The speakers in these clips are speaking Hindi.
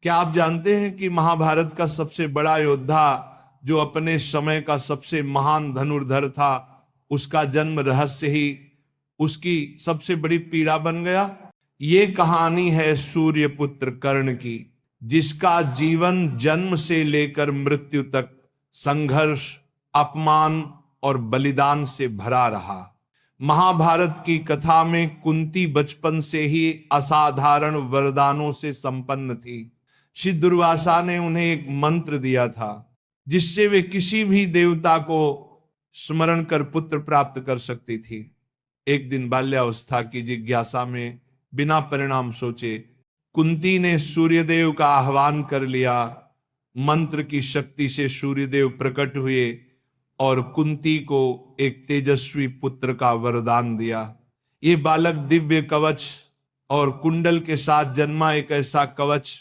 क्या आप जानते हैं कि महाभारत का सबसे बड़ा योद्धा, जो अपने समय का सबसे महान धनुर्धर था, उसका जन्म रहस्य ही उसकी सबसे बड़ी पीड़ा बन गया? ये कहानी है सूर्यपुत्र कर्ण की, जिसका जीवन जन्म से लेकर मृत्यु तक संघर्ष, अपमान और बलिदान से भरा रहा। महाभारत की कथा में कुंती बचपन से ही असाधारण वरदानों से संपन्न थी। श्री दुर्वासा ने उन्हें एक मंत्र दिया था, जिससे वे किसी भी देवता को स्मरण कर पुत्र प्राप्त कर सकती थी। एक दिन बाल्यावस्था की जिज्ञासा में बिना परिणाम सोचे कुंती ने सूर्यदेव का आह्वान कर लिया। मंत्र की शक्ति से सूर्यदेव प्रकट हुए और कुंती को एक तेजस्वी पुत्र का वरदान दिया। ये बालक दिव्य कवच और कुंडल के साथ जन्मा, एक ऐसा कवच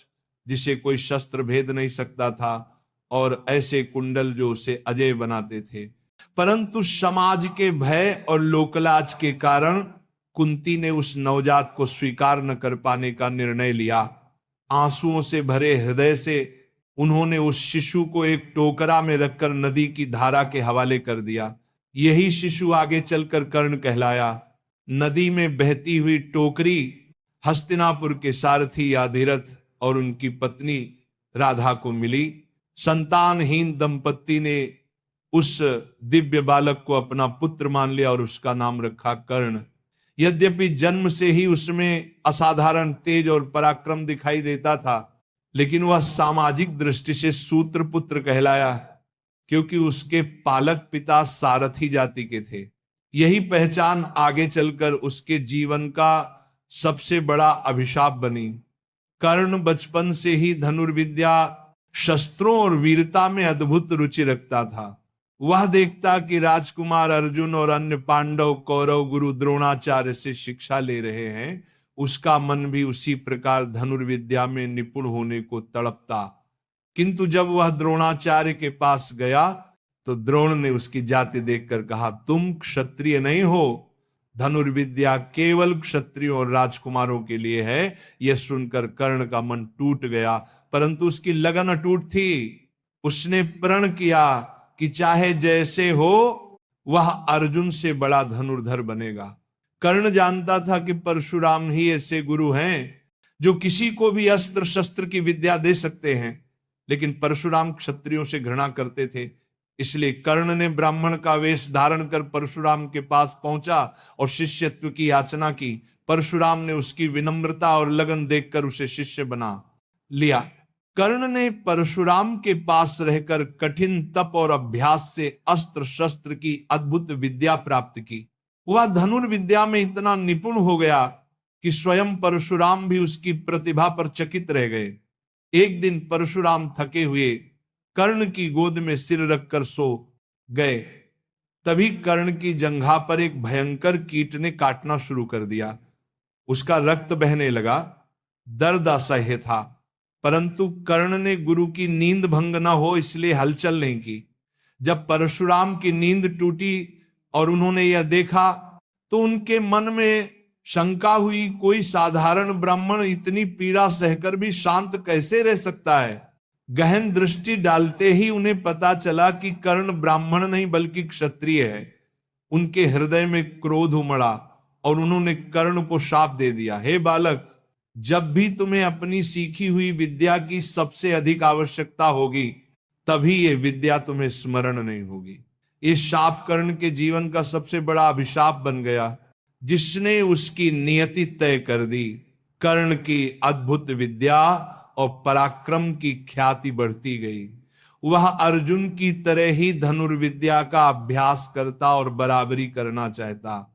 जिसे कोई शस्त्र भेद नहीं सकता था, और ऐसे कुंडल जो उसे अजय बनाते थे। परंतु समाज के भय और लोकलाज के कारण कुंती ने उस नवजात को स्वीकार न कर पाने का निर्णय लिया। आंसुओं से भरे हृदय से उन्होंने उस शिशु को एक टोकरा में रखकर नदी की धारा के हवाले कर दिया। यही शिशु आगे चलकर कर्ण कहलाया। नदी में बहती हुई टोकरी हस्तिनापुर के सारथी अधिरथ और उनकी पत्नी राधा को मिली। संतानहीन दंपत्ति ने उस दिव्य बालक को अपना पुत्र मान लिया और उसका नाम रखा कर्ण। यद्यपि जन्म से ही उसमें असाधारण तेज और पराक्रम दिखाई देता था, लेकिन वह सामाजिक दृष्टि से सूत्रपुत्र कहलाया, क्योंकि उसके पालक पिता सारथी जाति के थे। यही पहचान आगे चलकर उसके जीवन का सबसे बड़ा अभिशाप बनी। कर्ण बचपन से ही धनुर्विद्या, शस्त्रों और वीरता में अद्भुत रुचि रखता था। वह देखता कि राजकुमार अर्जुन और अन्य पांडव कौरव गुरु द्रोणाचार्य से शिक्षा ले रहे हैं, उसका मन भी उसी प्रकार धनुर्विद्या में निपुण होने को तड़पता। किंतु जब वह द्रोणाचार्य के पास गया तो द्रोण ने उसकी जाति देखकर कहा, तुम क्षत्रिय नहीं हो, धनुर्विद्या केवल क्षत्रियों और राजकुमारों के लिए है। यह सुनकर कर्ण का मन टूट गया, परंतु उसकी लगन अटूट थी। उसने प्रण किया कि चाहे जैसे हो वह अर्जुन से बड़ा धनुर्धर बनेगा। कर्ण जानता था कि परशुराम ही ऐसे गुरु हैं जो किसी को भी अस्त्र शस्त्र की विद्या दे सकते हैं, लेकिन परशुराम क्षत्रियों से घृणा करते थे। इसलिए कर्ण ने ब्राह्मण का वेश धारण कर परशुराम के पास पहुंचा और शिष्यत्व की याचना की। परशुराम ने उसकी विनम्रता और लगन देखकर उसे शिष्य बना लिया। कर्ण ने परशुराम के पास रहकर कठिन तप और अभ्यास से अस्त्र शस्त्र की अद्भुत विद्या प्राप्त की। वह धनुर्विद्या में इतना निपुण हो गया कि स्वयं परशुराम भी उसकी प्रतिभा पर चकित रह गए। एक दिन परशुराम थके हुए कर्ण की गोद में सिर रखकर सो गए। तभी कर्ण की जंघा पर एक भयंकर कीट ने काटना शुरू कर दिया। उसका रक्त बहने लगा। दर्द असह्य था, परंतु कर्ण ने गुरु की नींद भंग न हो इसलिए हलचल नहीं की। जब परशुराम की नींद टूटी और उन्होंने यह देखा तो उनके मन में शंका हुई, कोई साधारण ब्राह्मण इतनी पीड़ा सहकर भी शांत कैसे रह सकता है। गहन दृष्टि डालते ही उन्हें पता चला कि कर्ण ब्राह्मण नहीं बल्कि क्षत्रिय है। उनके हृदय में क्रोध उमड़ा और उन्होंने कर्ण को शाप दे दिया, हे बालक, जब भी तुम्हें अपनी सीखी हुई विद्या की सबसे अधिक आवश्यकता होगी तभी ये विद्या तुम्हें स्मरण नहीं होगी। ये शाप कर्ण के जीवन का सबसे बड़ा अभिशाप बन गया, जिसने उसकी नियति तय कर दी। कर्ण की अद्भुत विद्या और पराक्रम की ख्याति बढ़ती गई। वह अर्जुन की तरह ही धनुर्विद्या का अभ्यास करता और बराबरी करना चाहता,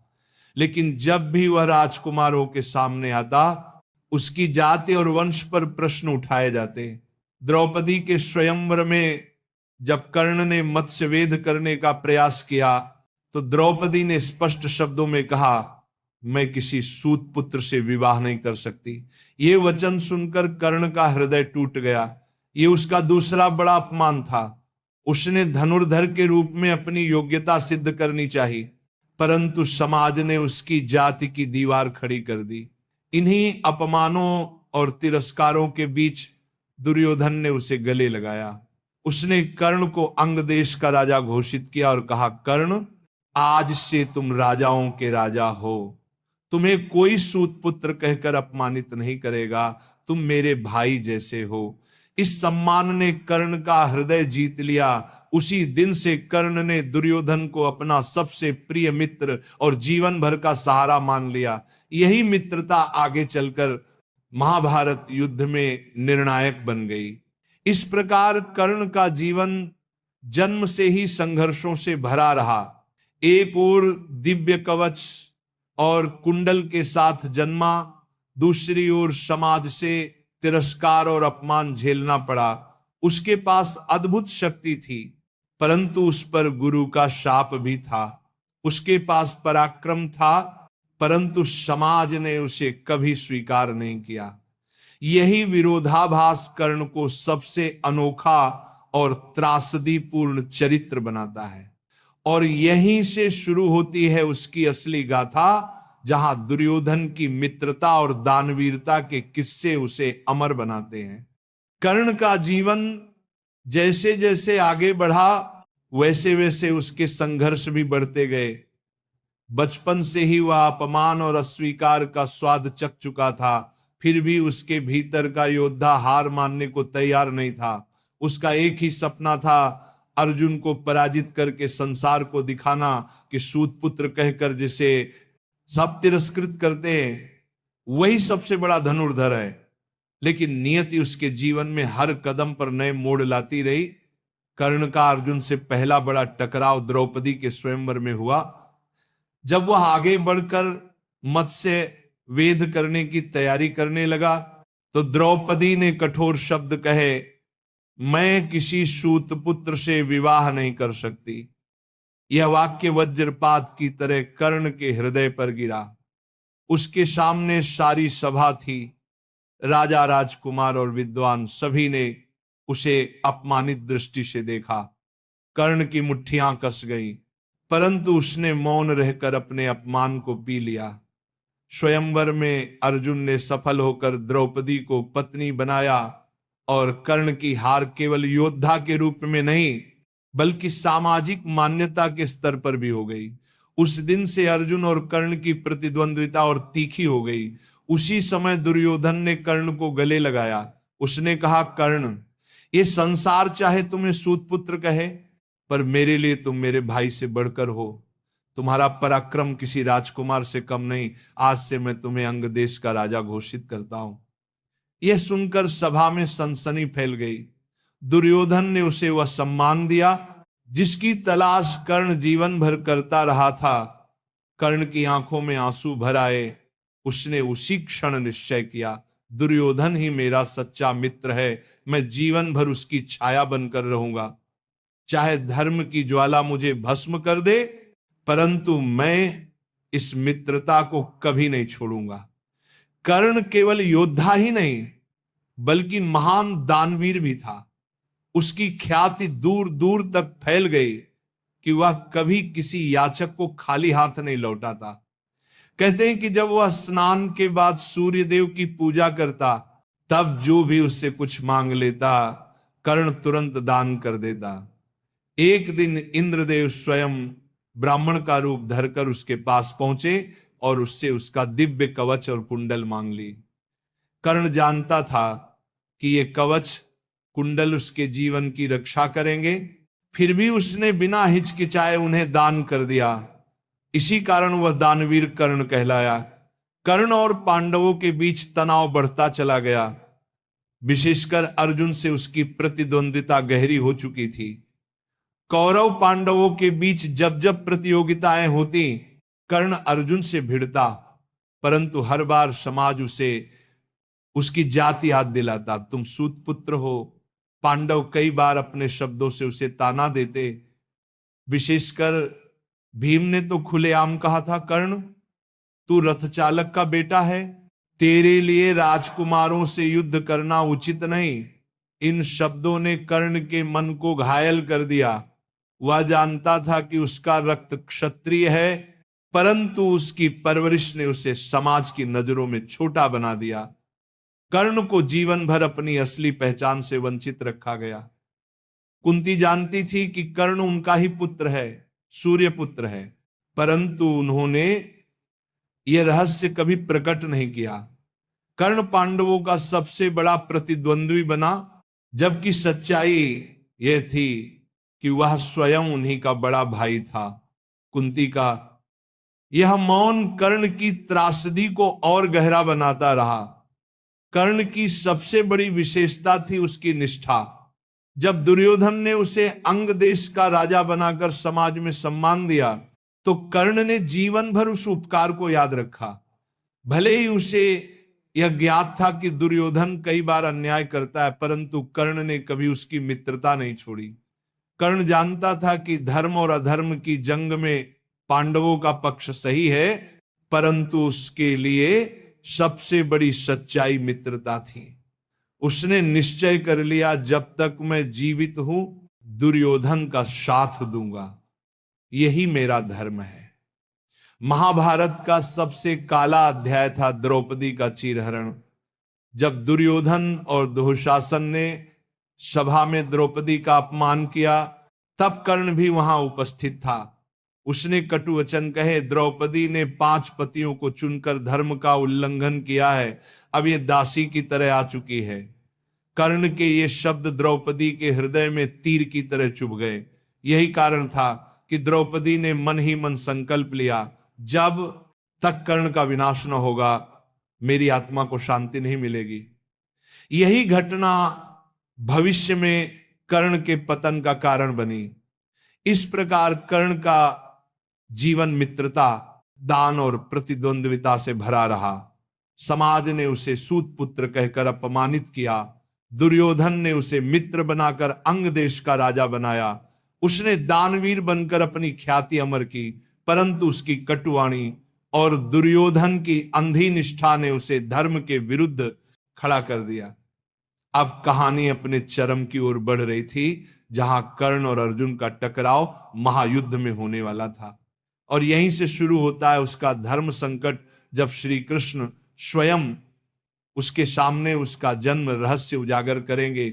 लेकिन जब भी वह राजकुमारों के सामने आता उसकी जाति और वंश पर प्रश्न उठाए जाते। द्रौपदी के स्वयंवर में जब कर्ण ने मत्स्यवेध करने का प्रयास किया तो द्रौपदी ने स्पष्ट शब्दों में कहा, मैं किसी सूत पुत्र से विवाह नहीं कर सकती। ये वचन सुनकर कर्ण का हृदय टूट गया। ये उसका दूसरा बड़ा अपमान था। उसने धनुर्धर के रूप में अपनी योग्यता सिद्ध करनी चाहिए, परंतु समाज ने उसकी जाति की दीवार खड़ी कर दी। इन्हीं अपमानों और तिरस्कारों के बीच दुर्योधन ने उसे गले लगाया। उसने कर्ण को अंग देश का राजा घोषित किया और कहा, कर्ण, आज से तुम राजाओं के राजा हो। तुम्हें कोई सूत पुत्र कहकर अपमानित नहीं करेगा, तुम मेरे भाई जैसे हो। इस सम्मान ने कर्ण का हृदय जीत लिया। उसी दिन से कर्ण ने दुर्योधन को अपना सबसे प्रिय मित्र और जीवन भर का सहारा मान लिया। यही मित्रता आगे चलकर महाभारत युद्ध में निर्णायक बन गई। इस प्रकार कर्ण का जीवन जन्म से ही संघर्षों से भरा रहा। एक ओर दिव्य कवच और कुंडल के साथ जन्मा, दूसरी ओर समाज से तिरस्कार और अपमान झेलना पड़ा। उसके पास अद्भुत शक्ति थी, परंतु उस पर गुरु का शाप भी था। उसके पास पराक्रम था, परंतु समाज ने उसे कभी स्वीकार नहीं किया। यही विरोधाभास कर्ण को सबसे अनोखा और त्रासदीपूर्ण चरित्र बनाता है। और यहीं से शुरू होती है उसकी असली गाथा, जहां दुर्योधन की मित्रता और दानवीरता के किस्से उसे अमर बनाते हैं। कर्ण का जीवन जैसे जैसे आगे बढ़ा, वैसे वैसे उसके संघर्ष भी बढ़ते गए। बचपन से ही वह अपमान और अस्वीकार का स्वाद चख चुका था, फिर भी उसके भीतर का योद्धा हार मानने को तैयार नहीं था। उसका एक ही सपना था, अर्जुन को पराजित करके संसार को दिखाना कि सूत पुत्र कहकर जिसे सब तिरस्कृत करते हैं, वही सबसे बड़ा धनुर्धर है। लेकिन नियति उसके जीवन में हर कदम पर नए मोड़ लाती रही। कर्ण का अर्जुन से पहला बड़ा टकराव द्रौपदी के स्वयंवर में हुआ। जब वह आगे बढ़कर मत्स्य वेद करने की तैयारी करने लगा, तो द्रौपदी ने कठोर शब्द कहे, मैं किसी सूत पुत्र से विवाह नहीं कर सकती। यह वाक्य वज्रपात की तरह कर्ण के हृदय पर गिरा। उसके सामने सारी सभा थी। राजा, राजकुमार और विद्वान सभी ने उसे अपमानित दृष्टि से देखा। कर्ण की मुट्ठियां कस गई, परंतु उसने मौन रहकर अपने अपमान को पी लिया। स्वयंवर में अर्जुन ने सफल होकर द्रौपदी को पत्नी बनाया और कर्ण की हार केवल योद्धा के रूप में नहीं, बल्कि सामाजिक मान्यता के स्तर पर भी हो गई। उस दिन से अर्जुन और कर्ण की प्रतिद्वंद्विता और तीखी हो गई। उसी समय दुर्योधन ने कर्ण को गले लगाया। उसने कहा, कर्ण, ये संसार चाहे तुम्हें सूत पुत्र कहे, पर मेरे लिए तुम मेरे भाई से बढ़कर हो। तुम्हारा पराक्रम किसी राजकुमार से कम नहीं। आज से मैं तुम्हें अंग देश का राजा घोषित करता हूं। यह सुनकर सभा में सनसनी फैल गई। दुर्योधन ने उसे वह सम्मान दिया जिसकी तलाश कर्ण जीवन भर करता रहा था। कर्ण की आंखों में आंसू भर आए। उसने उसी क्षण निश्चय किया, दुर्योधन ही मेरा सच्चा मित्र है। मैं जीवन भर उसकी छाया बनकर रहूंगा। चाहे धर्म की ज्वाला मुझे भस्म कर दे, परंतु मैं इस मित्रता को कभी नहीं छोड़ूंगा। कर्ण केवल योद्धा ही नहीं, बल्कि महान दानवीर भी था। उसकी ख्याति दूर दूर तक फैल गई कि वह कभी किसी याचक को खाली हाथ नहीं लौटा था। कहते हैं कि जब वह स्नान के बाद सूर्य देव की पूजा करता, तब जो भी उससे कुछ मांग लेता, कर्ण तुरंत दान कर देता। एक दिन इंद्रदेव स्वयं ब्राह्मण का रूप धरकर उसके पास पहुंचे और उससे उसका दिव्य कवच और कुंडल मांग ली। कर्ण जानता था कि ये कवच कुंडल उसके जीवन की रक्षा करेंगे, फिर भी उसने बिना हिचकिचाए उन्हें दान कर दिया। इसी कारण वह दानवीर कर्ण कहलाया। कर्ण और पांडवों के बीच तनाव बढ़ता चला गया। विशेषकर अर्जुन से उसकी प्रतिद्वंदिता गहरी हो चुकी थी। कौरव पांडवों के बीच जब जब प्रतियोगिताएं होती, कर्ण अर्जुन से भिड़ता, परंतु हर बार समाज उसे उसकी जाति याद दिलाता। तुम सूत पुत्र हो। पांडव कई बार अपने शब्दों से उसे ताना देते। विशेषकर भीम ने तो खुलेआम कहा था, कर्ण, तू रथ चालक का बेटा है, तेरे लिए राजकुमारों से युद्ध करना उचित नहीं। इन शब्दों ने कर्ण के मन को घायल कर दिया। वह जानता था कि उसका रक्त क्षत्रिय है, परंतु उसकी परवरिश ने उसे समाज की नजरों में छोटा बना दिया। कर्ण को जीवन भर अपनी असली पहचान से वंचित रखा गया। कुंती जानती थी कि कर्ण उनका ही पुत्र है, सूर्य पुत्र है, परंतु उन्होंने यह रहस्य कभी प्रकट नहीं किया। कर्ण पांडवों का सबसे बड़ा प्रतिद्वंद्वी बना, जबकि सच्चाई यह थी कि वह स्वयं उन्हीं का बड़ा भाई था। कुंती का यह मौन कर्ण की त्रासदी को और गहरा बनाता रहा। कर्ण की सबसे बड़ी विशेषता थी उसकी निष्ठा। जब दुर्योधन ने उसे अंग देश का राजा बनाकर समाज में सम्मान दिया, तो कर्ण ने जीवन भर उस उपकार को याद रखा। भले ही उसे यह ज्ञात था कि दुर्योधन कई बार अन्याय करता है, परंतु कर्ण ने कभी उसकी मित्रता नहीं छोड़ी। कर्ण जानता था कि धर्म और अधर्म की जंग में पांडवों का पक्ष सही है, परंतु उसके लिए सबसे बड़ी सच्चाई मित्रता थी। उसने निश्चय कर लिया, जब तक मैं जीवित हूं दुर्योधन का साथ दूंगा, यही मेरा धर्म है। महाभारत का सबसे काला अध्याय था द्रौपदी का चीरहरण। जब दुर्योधन और दुशासन ने सभा में द्रौपदी का अपमान किया, तब कर्ण भी वहां उपस्थित था। उसने कटु वचन कहे, द्रौपदी ने 5 पतियों को चुनकर धर्म का उल्लंघन किया है, अब ये दासी की तरह आ चुकी है। कर्ण के ये शब्द द्रौपदी के हृदय में तीर की तरह चुभ गए। यही कारण था कि द्रौपदी ने मन ही मन संकल्प लिया, जब तक कर्ण का विनाश न होगा मेरी आत्मा को शांति नहीं मिलेगी। यही घटना भविष्य में कर्ण के पतन का कारण बनी। इस प्रकार कर्ण का जीवन मित्रता, दान और प्रतिद्वंद्विता से भरा रहा। समाज ने उसे सूत पुत्र कहकर अपमानित किया। दुर्योधन ने उसे मित्र बनाकर अंग देश का राजा बनाया। उसने दानवीर बनकर अपनी ख्याति अमर की, परंतु उसकी कटुवाणी और दुर्योधन की अंधी निष्ठा ने उसे धर्म के विरुद्ध खड़ा कर दिया। अब कहानी अपने चरम की ओर बढ़ रही थी, जहां कर्ण और अर्जुन का टकराव महायुद्ध में होने वाला था। और यहीं से शुरू होता है उसका धर्म संकट, जब श्री कृष्ण स्वयं उसके सामने उसका जन्म रहस्य उजागर करेंगे।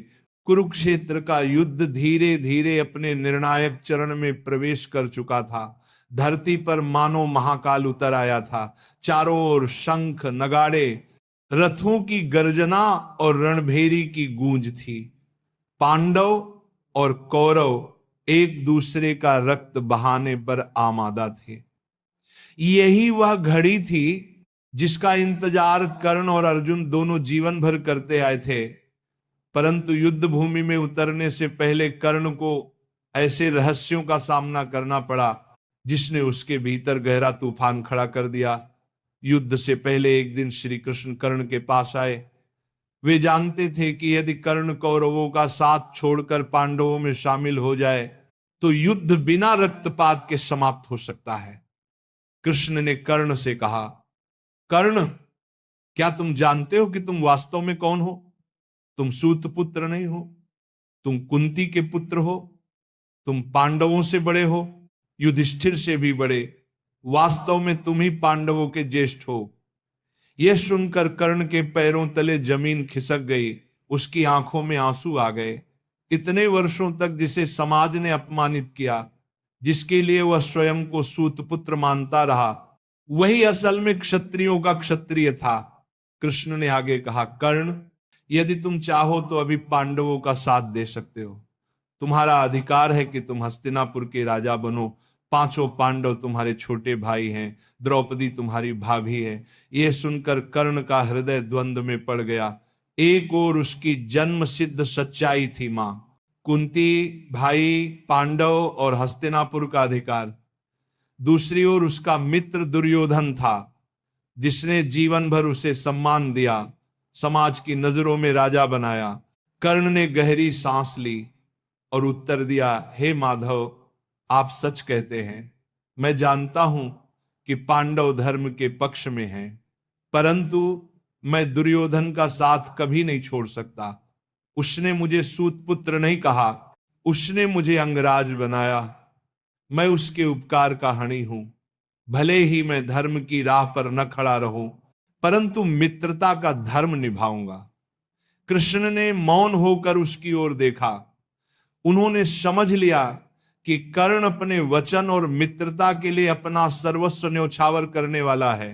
कुरुक्षेत्र का युद्ध धीरे धीरे अपने निर्णायक चरण में प्रवेश कर चुका था। धरती पर मानो महाकाल उतर आया था। चारों ओर शंख, नगाड़े, रथों की गर्जना और रणभेरी की गूंज थी। पांडव और कौरव एक दूसरे का रक्त बहाने पर आमादा थे। यही वह घड़ी थी जिसका इंतजार कर्ण और अर्जुन दोनों जीवन भर करते आए थे। परंतु युद्ध भूमि में उतरने से पहले कर्ण को ऐसे रहस्यों का सामना करना पड़ा जिसने उसके भीतर गहरा तूफान खड़ा कर दिया। युद्ध से पहले एक दिन श्री कृष्ण कर्ण के पास आए। वे जानते थे कि यदि कर्ण कौरवों का साथ छोड़कर पांडवों में शामिल हो जाए तो युद्ध बिना रक्तपात के समाप्त हो सकता है। कृष्ण ने कर्ण से कहा, कर्ण, क्या तुम जानते हो कि तुम वास्तव में कौन हो? तुम सूत पुत्र नहीं हो, तुम कुंती के पुत्र हो, तुम पांडवों से बड़े हो, युधिष्ठिर से भी बड़े। वास्तव में तुम ही पांडवों के ज्येष्ठ हो। यह सुनकर कर्ण के पैरों तले जमीन खिसक गई। उसकी आंखों में आंसू आ गए। इतने वर्षों तक जिसे समाज ने अपमानित किया, जिसके लिए वह स्वयं को सूत पुत्र मानता रहा, वही असल में क्षत्रियों का क्षत्रिय था। कृष्ण ने आगे कहा, कर्ण, यदि तुम चाहो तो अभी पांडवों का साथ दे सकते हो। तुम्हारा अधिकार है कि तुम हस्तिनापुर के राजा बनो। 5 पांडव तुम्हारे छोटे भाई हैं, द्रौपदी तुम्हारी भाभी है। यह सुनकर कर्ण का हृदय द्वंद्व में पड़ गया। एक ओर उसकी जन्म सिद्ध सच्चाई थी, मां कुंती, भाई पांडव और हस्तिनापुर का अधिकार। दूसरी ओर उसका मित्र दुर्योधन था, जिसने जीवन भर उसे सम्मान दिया, समाज की नजरों में राजा बनाया। कर्ण ने गहरी सांस ली और उत्तर दिया, हे माधव, आप सच कहते हैं। मैं जानता हूं कि पांडव धर्म के पक्ष में हैं, परंतु मैं दुर्योधन का साथ कभी नहीं छोड़ सकता। उसने मुझे सूत पुत्र नहीं कहा, उसने मुझे अंगराज बनाया। मैं उसके उपकार का हणी हूं। भले ही मैं धर्म की राह पर न खड़ा रहूं, परंतु मित्रता का धर्म निभाऊंगा। कृष्ण ने मौन होकर उसकी ओर देखा। उन्होंने समझ लिया कि कर्ण अपने वचन और मित्रता के लिए अपना सर्वस्व न्यौछावर करने वाला है।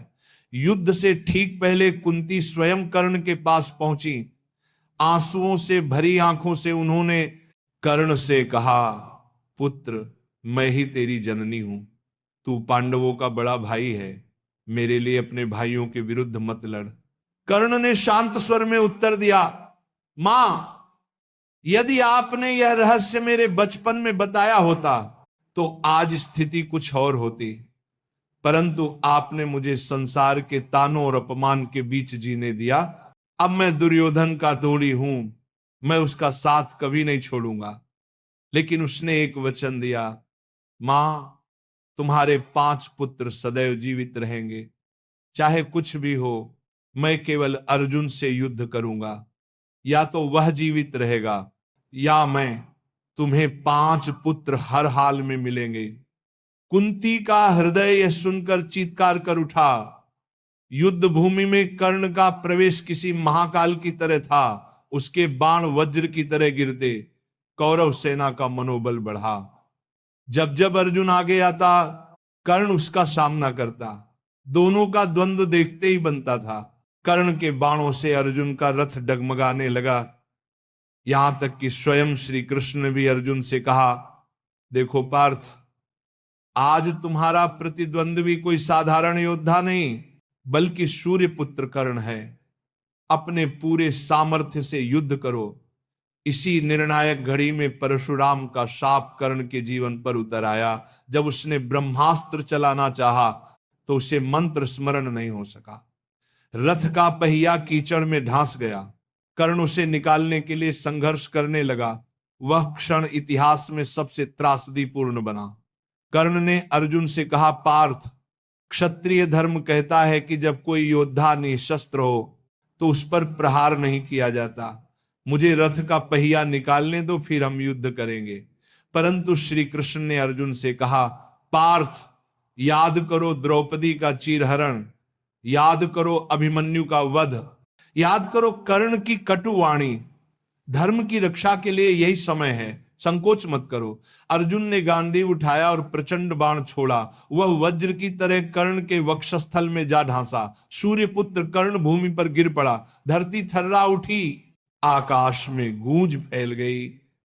युद्ध से ठीक पहले कुंती स्वयं कर्ण के पास पहुंची। आंसुओं से भरी आंखों से उन्होंने कर्ण से कहा, पुत्र, मैं ही तेरी जननी हूं। तू पांडवों का बड़ा भाई है, मेरे लिए अपने भाइयों के विरुद्ध मत लड़। कर्ण ने शांत स्वर में उत्तर दिया, मां, यदि आपने यह रहस्य मेरे बचपन में बताया होता तो आज स्थिति कुछ और होती, परंतु आपने मुझे संसार के तानों और अपमान के बीच जीने दिया। अब मैं दुर्योधन का तोड़ी हूं, मैं उसका साथ कभी नहीं छोड़ूंगा। लेकिन उसने एक वचन दिया, मां, तुम्हारे 5 पुत्र सदैव जीवित रहेंगे, चाहे कुछ भी हो, मैं केवल अर्जुन से युद्ध करूंगा। या तो वह जीवित रहेगा या मैं, तुम्हें 5 पुत्र हर हाल में मिलेंगे। कुंती का हृदय यह सुनकर चीत्कार कर उठा। युद्ध भूमि में कर्ण का प्रवेश किसी महाकाल की तरह था। उसके बाण वज्र की तरह गिरते, कौरव सेना का मनोबल बढ़ा। जब जब अर्जुन आगे आता, कर्ण उसका सामना करता। दोनों का द्वंद्व देखते ही बनता था। कर्ण के बाणों से अर्जुन का रथ डगमगाने लगा। यहां तक कि स्वयं श्री कृष्ण ने भी अर्जुन से कहा, देखो पार्थ, आज तुम्हारा प्रतिद्वंद्वी कोई साधारण योद्धा नहीं, बल्कि सूर्य पुत्र कर्ण है। अपने पूरे सामर्थ्य से युद्ध करो। इसी निर्णायक घड़ी में परशुराम का शाप कर्ण के जीवन पर उतर आया। जब उसने ब्रह्मास्त्र चलाना चाहा तो उसे मंत्र स्मरण नहीं हो सका। रथ का पहिया कीचड़ में ढांस गया। कर्ण उसे निकालने के लिए संघर्ष करने लगा। वह क्षण इतिहास में सबसे त्रासदीपूर्ण बना। कर्ण ने अर्जुन से कहा, पार्थ, क्षत्रिय धर्म कहता है कि जब कोई योद्धा निशस्त्र हो तो उस पर प्रहार नहीं किया जाता। मुझे रथ का पहिया निकालने दो, फिर हम युद्ध करेंगे। परंतु श्री कृष्ण ने अर्जुन से कहा, पार्थ, याद करो द्रौपदी का चीरहरण, याद करो अभिमन्यु का वध, याद करो कर्ण की कटु वाणी। धर्म की रक्षा के लिए यही समय है, संकोच मत करो। अर्जुन ने गांडीव उठाया और प्रचंड बाण छोड़ा। वह वज्र की तरह कर्ण के वक्षस्थल में जा ढांसा। सूर्यपुत्र कर्ण भूमि पर गिर पड़ा। धरती थर्रा उठी, आकाश में गूंज फैल गई।